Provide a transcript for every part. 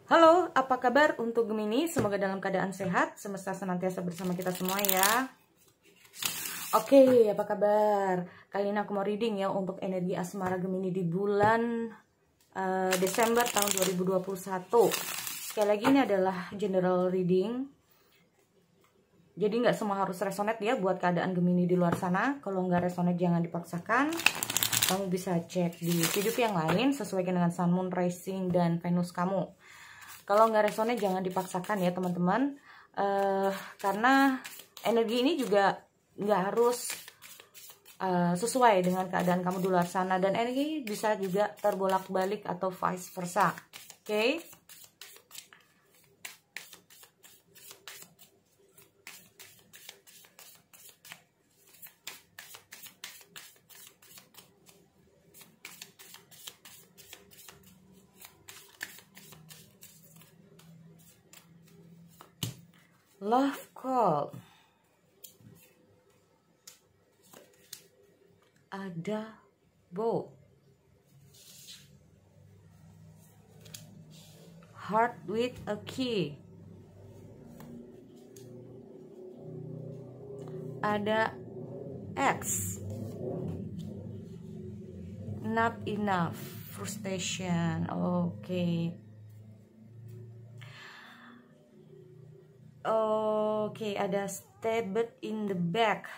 Halo, apa kabar untuk Gemini? Semoga dalam keadaan sehat, semesta senantiasa bersama kita semua ya. Oke, apa kabar? Kali ini aku mau reading ya untuk energi asmara Gemini di bulan Desember tahun 2021. Sekali lagi ini adalah general reading. Jadi nggak semua harus resonate ya buat keadaan Gemini di luar sana. Kalau nggak resonate jangan dipaksakan. Kamu bisa cek di video yang lain sesuaikan dengan Sun, Moon, Rising, dan Venus kamu. Kalau nggak resonate jangan dipaksakan ya teman-teman, karena energi ini juga nggak harus sesuai dengan keadaan kamu di luar sana, dan energi bisa juga terbolak-balik atau vice versa. Oke? Love call. Ada bow. Heart with a key. Ada X. Not enough. Frustration. Oke. Oke, ada stabbed in the back.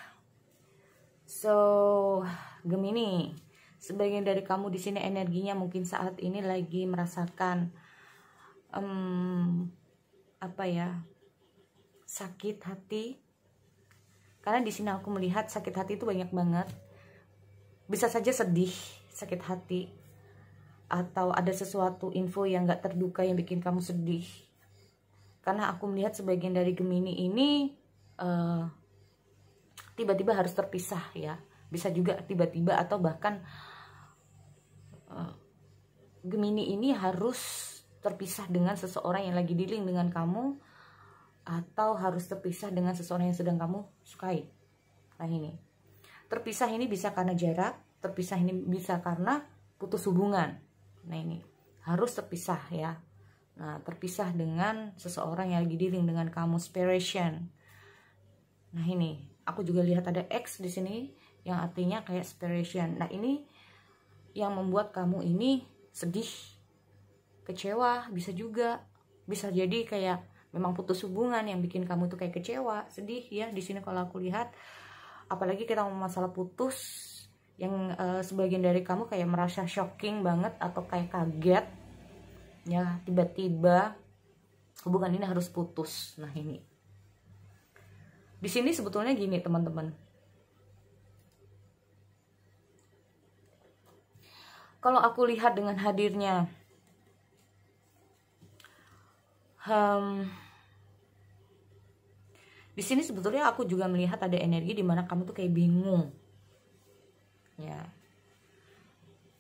So, Gemini, sebagian dari kamu di sini energinya mungkin saat ini lagi merasakan apa ya? Sakit hati. Karena di sini aku melihat sakit hati itu banyak banget. Bisa saja sedih, sakit hati, atau ada sesuatu info yang gak terduga yang bikin kamu sedih. Karena aku melihat sebagian dari Gemini ini tiba-tiba harus terpisah ya. Bisa juga tiba-tiba atau bahkan Gemini ini harus terpisah dengan seseorang yang lagi dealing dengan kamu, atau harus terpisah dengan seseorang yang sedang kamu sukai. Nah ini, terpisah ini bisa karena jarak, terpisah ini bisa karena putus hubungan. Nah ini, harus terpisah ya. Nah, terpisah dengan seseorang yang lagi dealing dengan kamu, separation. Nah, ini aku juga lihat ada X di sini yang artinya kayak separation. Nah, ini yang membuat kamu ini sedih, kecewa, bisa juga. Bisa jadi kayak memang putus hubungan yang bikin kamu tuh kayak kecewa, sedih ya. Di sini kalau aku lihat, apalagi kita mau masalah putus yang sebagian dari kamu kayak merasa shocking banget atau kayak kaget. Ya, tiba-tiba hubungan ini harus putus. Nah, ini. Di sini sebetulnya gini, teman-teman. Kalau aku lihat dengan hadirnya di sini sebetulnya aku juga melihat ada energi di mana kamu tuh kayak bingung. Ya.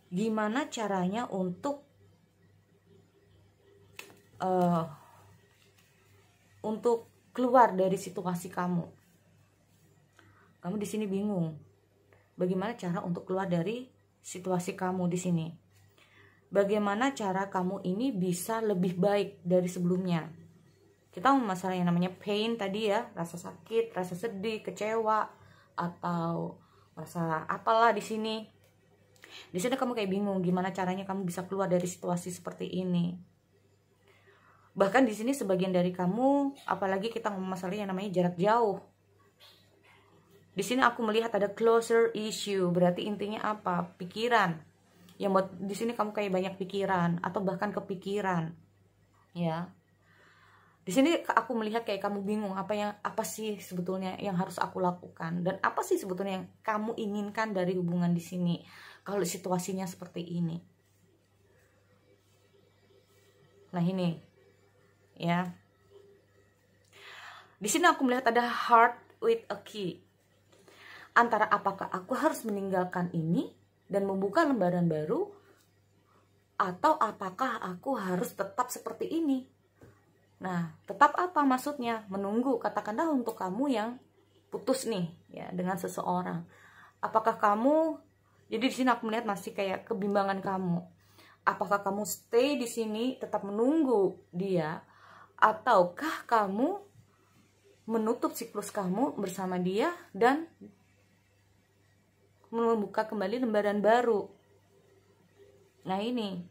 Gimana caranya untuk keluar dari situasi kamu. Kamu di sini bingung. Bagaimana cara untuk keluar dari situasi kamu di sini? Bagaimana cara kamu ini bisa lebih baik dari sebelumnya? Kita mau masalah yang namanya pain tadi ya, rasa sakit, rasa sedih, kecewa, atau rasa apalah di sini. Di sini kamu kayak bingung gimana caranya kamu bisa keluar dari situasi seperti ini. Bahkan di sini sebagian dari kamu, apalagi kita ngomong masalah yang namanya jarak jauh. Di sini aku melihat ada closer issue, berarti intinya apa? Pikiran. Yang buat di sini kamu kayak banyak pikiran atau bahkan kepikiran. Ya. Di sini aku melihat kayak kamu bingung apa sih sebetulnya yang harus aku lakukan, dan apa sih sebetulnya yang kamu inginkan dari hubungan di sini kalau situasinya seperti ini. Nah, ini. Ya, di sini aku melihat ada heart with a key. Antara apakah aku harus meninggalkan ini dan membuka lembaran baru, atau apakah aku harus tetap seperti ini. Nah, tetap apa maksudnya? Menunggu, katakanlah untuk kamu yang putus nih ya dengan seseorang. Apakah kamu, jadi di sini aku melihat masih kayak kebimbangan kamu. Apakah kamu stay di sini tetap menunggu dia, ataukah kamu menutup siklus kamu bersama dia dan membuka kembali lembaran baru? Nah ini,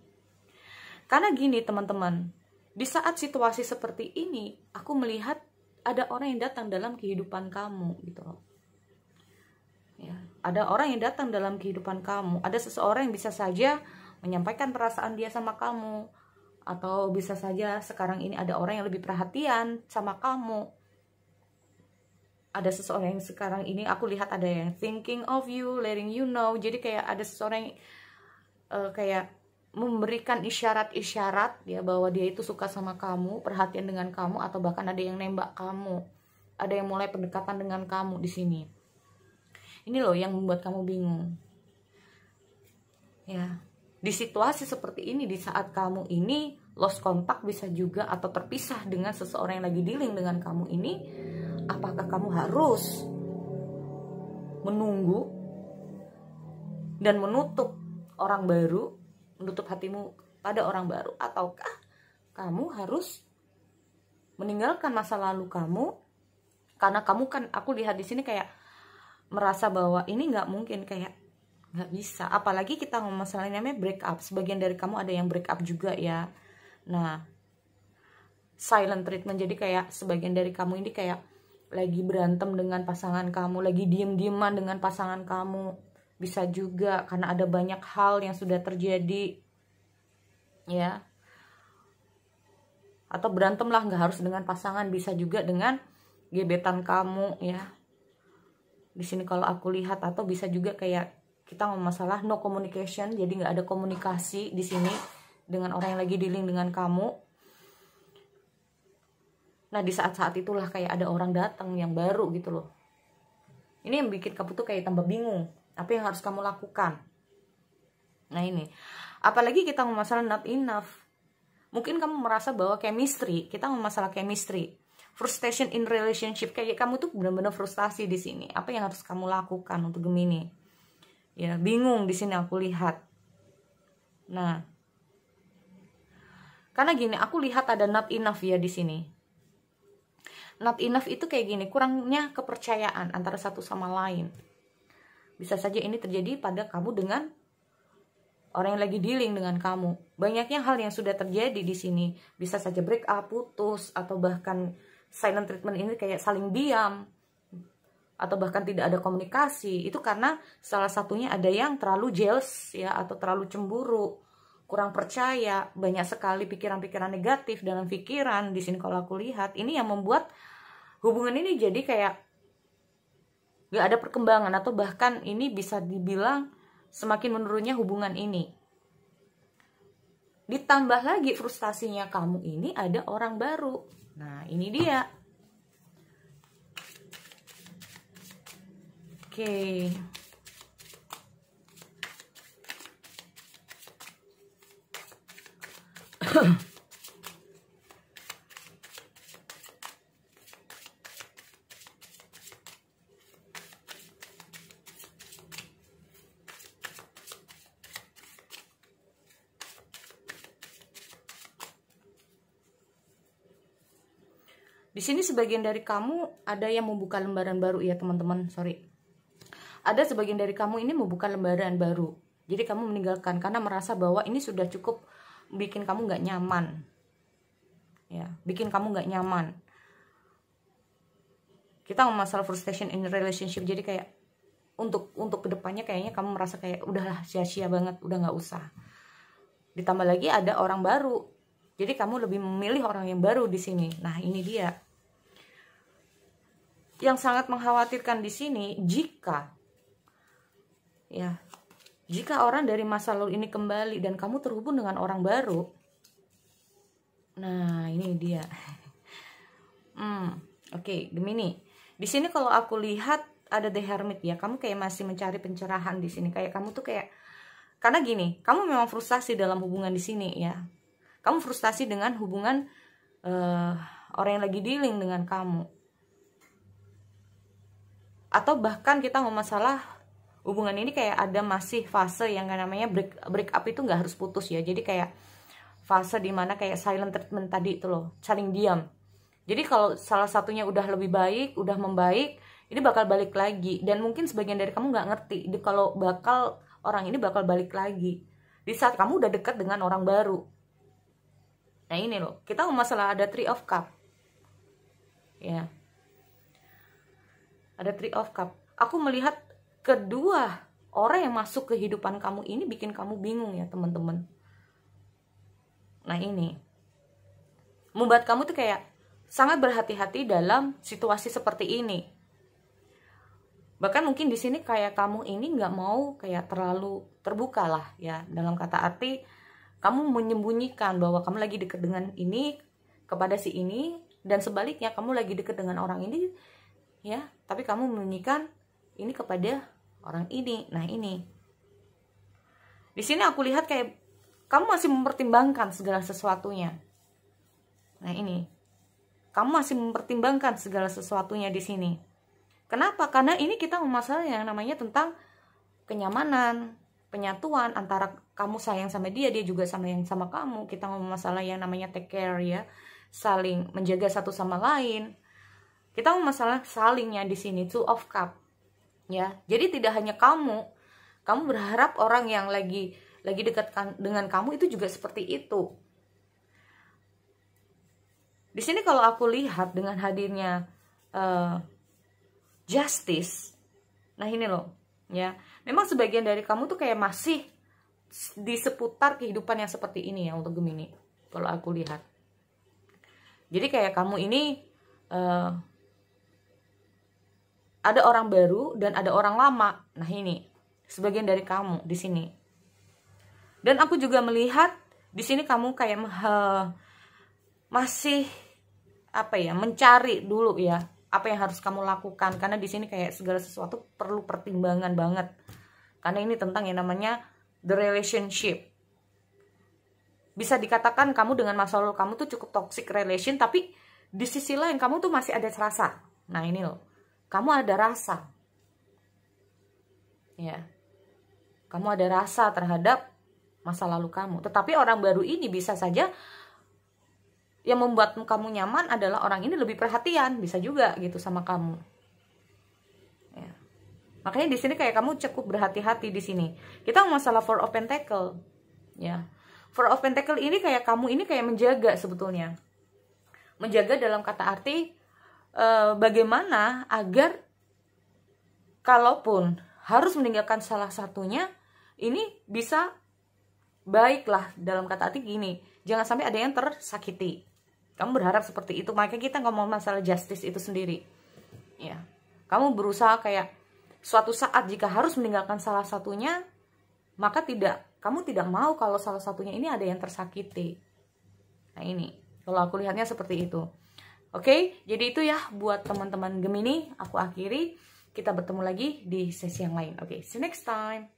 karena gini teman-teman, di saat situasi seperti ini, aku melihat ada orang yang datang dalam kehidupan kamu gitu loh. Ya, ada orang yang datang dalam kehidupan kamu, ada seseorang yang bisa saja menyampaikan perasaan dia sama kamu, atau bisa saja sekarang ini ada orang yang lebih perhatian sama kamu. Ada seseorang yang sekarang ini aku lihat ada yang thinking of you, letting you know. Jadi kayak ada seseorang yang kayak memberikan isyarat-isyarat ya bahwa dia itu suka sama kamu, perhatian dengan kamu, atau bahkan ada yang nembak kamu, ada yang mulai pendekatan dengan kamu di sini. Ini loh yang membuat kamu bingung. Ya, di situasi seperti ini, di saat kamu ini lost kontak bisa juga atau terpisah dengan seseorang yang lagi dealing dengan kamu ini, apakah kamu harus menunggu dan menutup orang baru, menutup hatimu pada orang baru, ataukah kamu harus meninggalkan masa lalu kamu? Karena kamu kan, aku lihat di sini kayak merasa bahwa ini nggak mungkin, kayak nggak bisa. Apalagi kita ngomong masalahnya namanya break up. Sebagian dari kamu ada yang break up juga ya. Nah, silent treatment, jadi kayak sebagian dari kamu ini kayak lagi berantem dengan pasangan kamu, lagi diem-dieman dengan pasangan kamu. Bisa juga karena ada banyak hal yang sudah terjadi ya, atau berantem lah, nggak harus dengan pasangan, bisa juga dengan gebetan kamu ya. Di sini kalau aku lihat, atau bisa juga kayak kita ngomong masalah no communication, jadi nggak ada komunikasi di sini dengan orang yang lagi dealing dengan kamu. Nah di saat-saat itulah kayak ada orang datang yang baru gitu loh. Ini yang bikin kamu tuh kayak tambah bingung, apa yang harus kamu lakukan. Nah ini, apalagi kita ngomong masalah not enough. Mungkin kamu merasa bahwa chemistry, kita ngomong masalah chemistry, frustration in relationship, kayak kamu tuh benar-benar frustasi di sini. Apa yang harus kamu lakukan untuk Gemini? Ya, bingung di sini aku lihat. Nah, karena gini, aku lihat ada not enough ya di sini. Not enough itu kayak gini, kurangnya kepercayaan antara satu sama lain. Bisa saja ini terjadi pada kamu dengan orang yang lagi dealing dengan kamu. Banyaknya hal yang sudah terjadi di sini. Bisa saja break up, putus, atau bahkan silent treatment ini kayak saling diam, atau bahkan tidak ada komunikasi. Itu karena salah satunya ada yang terlalu jealous ya, atau terlalu cemburu, kurang percaya, banyak sekali pikiran-pikiran negatif dalam pikiran. Di sini kalau aku lihat, ini yang membuat hubungan ini jadi kayak gak ada perkembangan, atau bahkan ini bisa dibilang semakin menurunnya hubungan ini. Ditambah lagi frustasinya kamu ini ada orang baru. Nah ini dia. Oke. Di sini sebagian dari kamu ada yang membuka lembaran baru ya teman-teman, sorry. Ada sebagian dari kamu ini membuka lembaran baru. Jadi kamu meninggalkan karena merasa bahwa ini sudah cukup bikin kamu nggak nyaman. Ya, bikin kamu nggak nyaman. Kita ngomong masalah frustration in relationship, jadi kayak untuk kedepannya kayaknya kamu merasa kayak udahlah sia-sia banget, udah nggak usah. Ditambah lagi ada orang baru. Jadi kamu lebih memilih orang yang baru di sini. Nah, ini dia. Yang sangat mengkhawatirkan di sini jika orang dari masa lalu ini kembali dan kamu terhubung dengan orang baru. Nah, ini dia. Oke, Gemini. Di sini kalau aku lihat ada The Hermit ya. Kamu kayak masih mencari pencerahan di sini. Kayak kamu tuh kayak, karena gini, kamu memang frustasi dalam hubungan di sini ya. Kamu frustasi dengan hubungan orang yang lagi dealing dengan kamu. Atau bahkan kita ngomong masalah Hubungan ini kayak ada masih fase yang namanya break up itu nggak harus putus ya. Jadi kayak fase dimana kayak silent treatment tadi itu loh, saling diam. Jadi kalau salah satunya udah lebih baik, udah membaik, ini bakal balik lagi. Dan mungkin sebagian dari kamu nggak ngerti kalau bakal orang ini bakal balik lagi di saat kamu udah dekat dengan orang baru. Nah ini loh, kita masalah ada Three of Cup ya, ada Three of Cup. Aku melihat kedua orang yang masuk ke kehidupan kamu ini bikin kamu bingung ya teman-teman. Nah ini membuat kamu tuh kayak sangat berhati-hati dalam situasi seperti ini. Bahkan mungkin di sini kayak kamu ini nggak mau kayak terlalu terbuka lah ya, dalam kata arti kamu menyembunyikan bahwa kamu lagi deket dengan ini kepada si ini, dan sebaliknya kamu lagi deket dengan orang ini ya, tapi kamu menyembunyikan ini kepada orang ini. Nah ini di sini aku lihat kayak kamu masih mempertimbangkan segala sesuatunya. Nah ini kamu masih mempertimbangkan segala sesuatunya di sini. Kenapa? Karena ini kita masalah yang namanya tentang kenyamanan, penyatuan antara kamu sayang sama dia, dia juga sayang sama kamu. Kita ngomong masalah yang namanya take care ya, saling menjaga satu sama lain. Kita ngomong masalah salingnya di sini, Two of Cup ya. Jadi tidak hanya kamu berharap orang yang lagi dekat dengan kamu itu juga seperti itu. Di sini kalau aku lihat dengan hadirnya Justice, nah ini loh ya, memang sebagian dari kamu tuh kayak masih di seputar kehidupan yang seperti ini ya untuk Gemini kalau aku lihat. Jadi kayak kamu ini ada orang baru dan ada orang lama. Nah ini sebagian dari kamu di sini. Dan aku juga melihat di sini kamu kayak masih apa ya, mencari dulu ya apa yang harus kamu lakukan, karena di sini kayak segala sesuatu perlu pertimbangan banget, karena ini tentang yang namanya the relationship. Bisa dikatakan kamu dengan masa lalu kamu tuh cukup toxic relation, tapi di sisi lain kamu tuh masih ada rasa. Nah ini loh, kamu ada rasa ya, kamu ada rasa terhadap masa lalu kamu. Tetapi orang baru ini bisa saja yang membuat kamu nyaman adalah orang ini lebih perhatian, bisa juga gitu sama kamu. Ya. Makanya di sini kayak kamu cukup berhati-hati di sini. Kita masalah Four of Pentacle, ya. Four of Pentacle ini kayak kamu ini kayak menjaga sebetulnya, menjaga dalam kata arti bagaimana agar kalaupun harus meninggalkan salah satunya, ini bisa baiklah dalam kata arti gini, jangan sampai ada yang tersakiti. Kamu berharap seperti itu. Makanya kita ngomong masalah justice itu sendiri ya. Kamu berusaha kayak suatu saat jika harus meninggalkan salah satunya, maka kamu tidak mau kalau salah satunya ini ada yang tersakiti. Nah ini kalau aku lihatnya seperti itu. Oke, jadi itu ya buat teman-teman Gemini. Aku akhiri, kita bertemu lagi di sesi yang lain. Oke, see you next time.